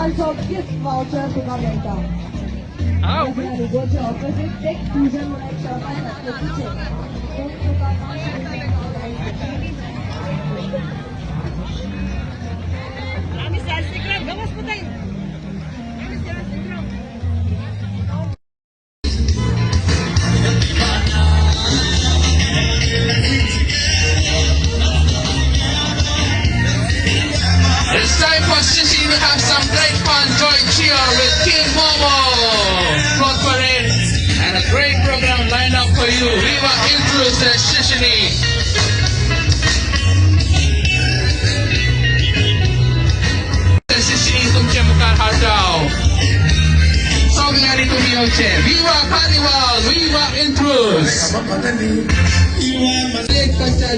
also gift voucher to come later. Ah, When you go to opposite, take fusion like shop and the kitchen. Don't look at my it's time for Chinchinim to have some great fun, joy, cheer with King Momo, Float Parade, and a great program lined up for you. Viva Intruz De Chinchinim. Chinchinim तुमचे मुखार हाडटाव. सगळ्यांनी तुम्ही येवचे. Viva Carnival, Viva Intruz.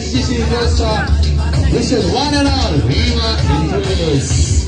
Chinchinim-Deussa. This is one and all. Viva Intruz.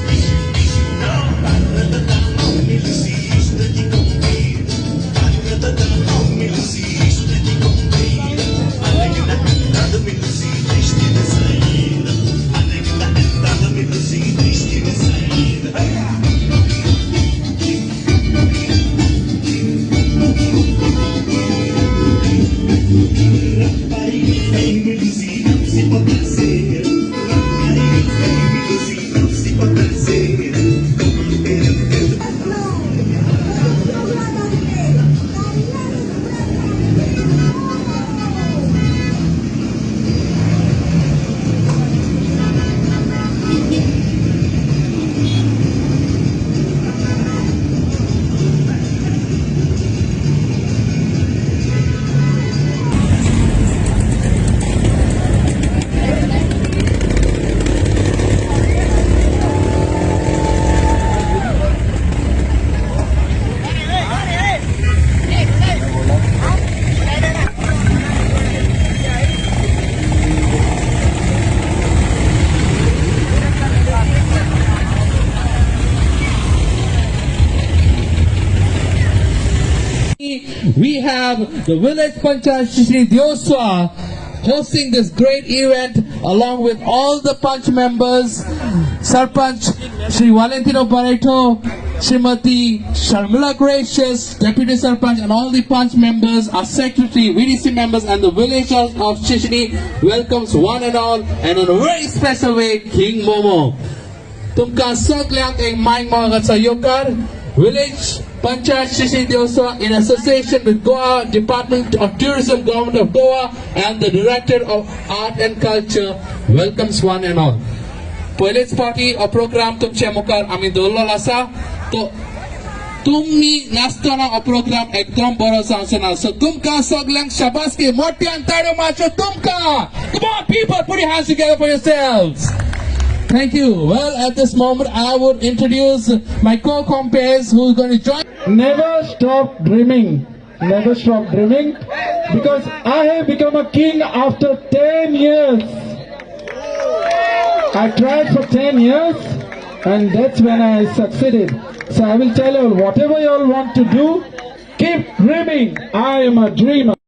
We have the village Panchayat Chinchinim-Deussa hosting this great event along with all the Panch members, Sarpanch Shri Valentino Barreto, Srimati Sharmila Gracious, Deputy Sarpanch, and all the Panch members, our secretary, VDC members, and the villagers of Chinchinim welcomes one and all, and in a very special way, King Momo. Tumka saglank ang maing mga katsayokar, Village Panchayat Chinchinim-Deussa in association with Goa Department of Tourism, Government of Goa, and the Director of Art and Culture welcomes one and all. पहिलेच party हो programme तुमच्या मुखार आम्ही दवरलेलो आसा तो तुम्ही नाचतना हो programme एकदम बरो जावचो ना सो तुमकां सगळ्यांक शाबासकी मोठ्यान ताळयो मारच्यो तुमकां. Come on people, put your hands together for yourselves. Thank you. Well, at this moment I would introduce my co-compares who is going to join. Never stop dreaming. Never stop dreaming, because I have become a king after 10 years. I tried for 10 years and that's when I succeeded. So I will tell you all, whatever you all want to do, keep dreaming. I am a dreamer.